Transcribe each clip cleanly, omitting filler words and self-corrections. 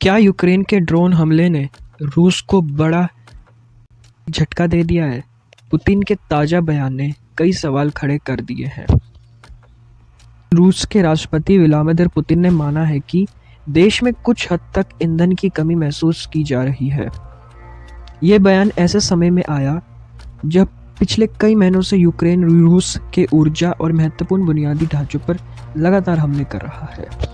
क्या यूक्रेन के ड्रोन हमले ने रूस को बड़ा झटका दे दिया है? पुतिन के ताज़ा बयान ने कई सवाल खड़े कर दिए हैं। रूस के राष्ट्रपति व्लादिमीर पुतिन ने माना है कि देश में कुछ हद तक ईंधन की कमी महसूस की जा रही है। ये बयान ऐसे समय में आया जब पिछले कई महीनों से यूक्रेन रूस के ऊर्जा और महत्वपूर्ण बुनियादी ढांचों पर लगातार हमले कर रहा है।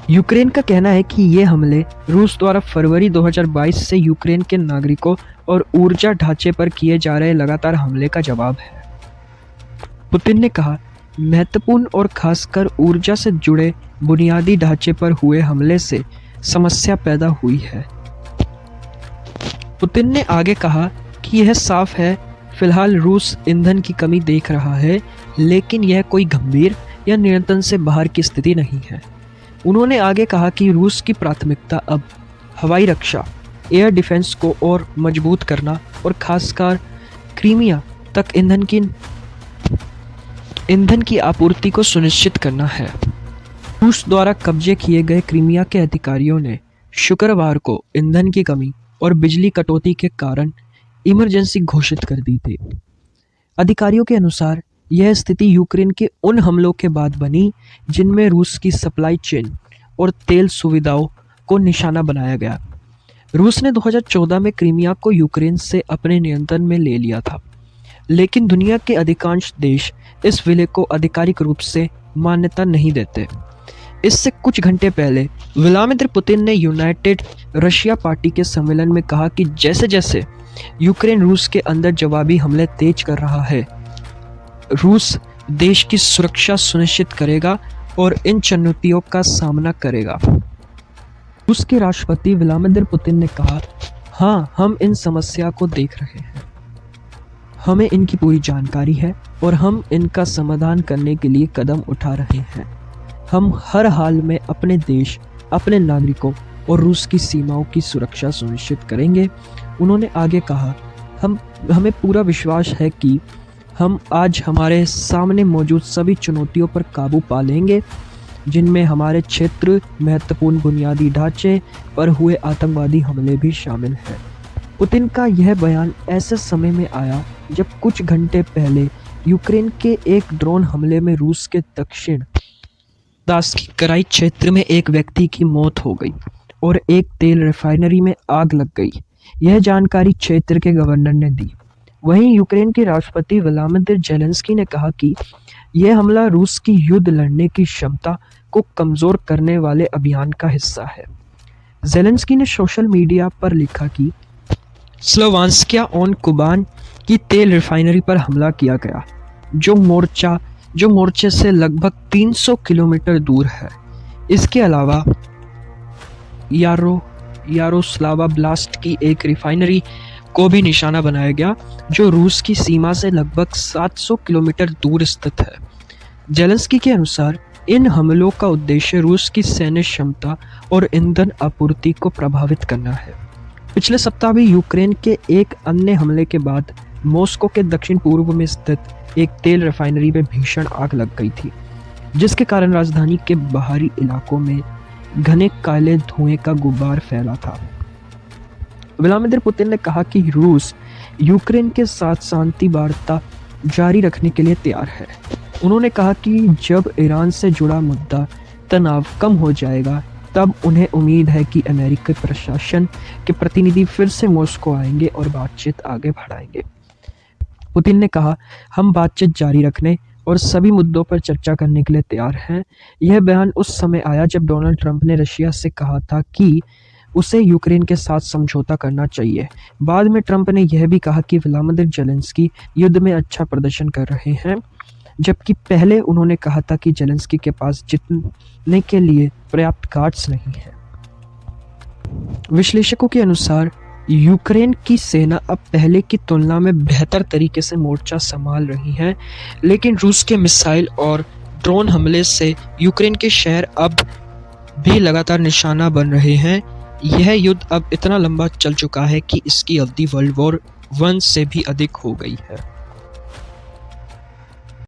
यूक्रेन का कहना है कि ये हमले रूस द्वारा फरवरी 2022 से यूक्रेन के नागरिकों और ऊर्जा ढांचे पर किए जा रहे लगातार हमले का जवाब है। पुतिन ने कहा, महत्वपूर्ण और खासकर ऊर्जा से जुड़े बुनियादी ढांचे पर हुए हमले से समस्या पैदा हुई है। पुतिन ने आगे कहा कि यह साफ है, फिलहाल रूस ईंधन की कमी देख रहा है, लेकिन यह कोई गंभीर या नियंत्रण से बाहर की स्थिति नहीं है। उन्होंने आगे कहा कि रूस की प्राथमिकता अब हवाई रक्षा, एयर डिफेंस को और मजबूत करना और खासकर क्रीमिया तक ईंधन की आपूर्ति को सुनिश्चित करना है। रूस द्वारा कब्जे किए गए क्रीमिया के अधिकारियों ने शुक्रवार को ईंधन की कमी और बिजली कटौती के कारण इमरजेंसी घोषित कर दी थी। अधिकारियों के अनुसार यह स्थिति यूक्रेन के उन हमलों के बाद बनी जिनमें रूस की सप्लाई चेन और तेल सुविधाओं को निशाना बनाया गया। रूस ने 2014 में क्रीमिया को यूक्रेन से अपने नियंत्रण में ले लिया था, लेकिन दुनिया के अधिकांश देश इस विलय को आधिकारिक रूप से मान्यता नहीं देते। इससे कुछ घंटे पहले व्लादिमीर पुतिन ने यूनाइटेड रशिया पार्टी के सम्मेलन में कहा कि जैसे जैसे यूक्रेन रूस के अंदर जवाबी हमले तेज कर रहा है, रूस देश की सुरक्षा सुनिश्चित करेगा और इन चुनौतियों का सामना करेगा। रूस के राष्ट्रपति व्लादिमीर पुतिन ने कहा, हाँ, हम इन समस्या को देख रहे हैं, हमें इनकी पूरी जानकारी है और हम इनका समाधान करने के लिए कदम उठा रहे हैं। हम हर हाल में अपने देश, अपने नागरिकों और रूस की सीमाओं की सुरक्षा सुनिश्चित करेंगे। उन्होंने आगे कहा, हमें पूरा विश्वास है कि हम आज हमारे सामने मौजूद सभी चुनौतियों पर काबू पा लेंगे, जिनमें हमारे क्षेत्र, महत्वपूर्ण बुनियादी ढांचे पर हुए आतंकवादी हमले भी शामिल हैं। पुतिन का यह बयान ऐसे समय में आया जब कुछ घंटे पहले यूक्रेन के एक ड्रोन हमले में रूस के दक्षिण दास्की क्षेत्र में एक व्यक्ति की मौत हो गई और एक तेल रिफाइनरी में आग लग गई। यह जानकारी क्षेत्र के गवर्नर ने दी। वहीं यूक्रेन के राष्ट्रपति व्लादिमीर ज़ेलेंस्की ने कहा कि यह हमला रूस की युद्ध लड़ने की क्षमता को कमज़ोर करने वाले अभियान का हिस्सा है। ज़ेलेंस्की ने सोशल मीडिया पर लिखा कि स्लोवांस्किया ऑन कुबान की तेल रिफाइनरी पर हमला किया गया, जो मोर्चे से लगभग 300 किलोमीटर दूर है। इसके अलावा यारोस्लावा ब्लास्ट की एक रिफाइनरी को भी निशाना बनाया गया, जो रूस की सीमा से लगभग 700 किलोमीटर दूर स्थित है। ज़ेलेंस्की के अनुसार इन हमलों का उद्देश्य रूस की सैन्य क्षमता और ईंधन आपूर्ति को प्रभावित करना है। पिछले सप्ताह भी यूक्रेन के एक अन्य हमले के बाद मॉस्को के दक्षिण पूर्व में स्थित एक तेल रिफाइनरी में भीषण आग लग गई थी, जिसके कारण राजधानी के बाहरी इलाकों में घने काले धुएं का गुब्बार फैला था। व्लादिमीर पुतिन ने कहा कि रूस यूक्रेन के साथ शांति वार्ता जारी रखने के लिए तैयार है। उन्होंने कहा कि जब ईरान से जुड़ा मुद्दा तनाव कम हो जाएगा, तब उन्हें उम्मीद है कि अमेरिकी प्रशासन के प्रतिनिधि फिर से मॉस्को आएंगे और बातचीत आगे बढ़ाएंगे। पुतिन ने कहा, हम बातचीत जारी रखने और सभी मुद्दों पर चर्चा करने के लिए तैयार हैं। यह बयान उस समय आया जब डोनाल्ड ट्रंप ने रशिया से कहा था कि उसे यूक्रेन के साथ समझौता करना चाहिए। बाद में ट्रंप ने यह भी कहा कि व्लादिमीर ज़ेलेंस्की युद्ध में अच्छा प्रदर्शन कर रहे हैं, जबकि पहले उन्होंने कहा था कि ज़ेलेंस्की के पास जीतने के लिए पर्याप्त गार्ड्स नहीं है। विश्लेषकों के अनुसार यूक्रेन की सेना अब पहले की तुलना में बेहतर तरीके से मोर्चा संभाल रही है, लेकिन रूस के मिसाइल और ड्रोन हमले से यूक्रेन के शहर अब भी लगातार निशाना बन रहे हैं। यह युद्ध अब इतना लंबा चल चुका है कि इसकी अवधि वर्ल्ड वॉर 1 से भी अधिक हो गई है।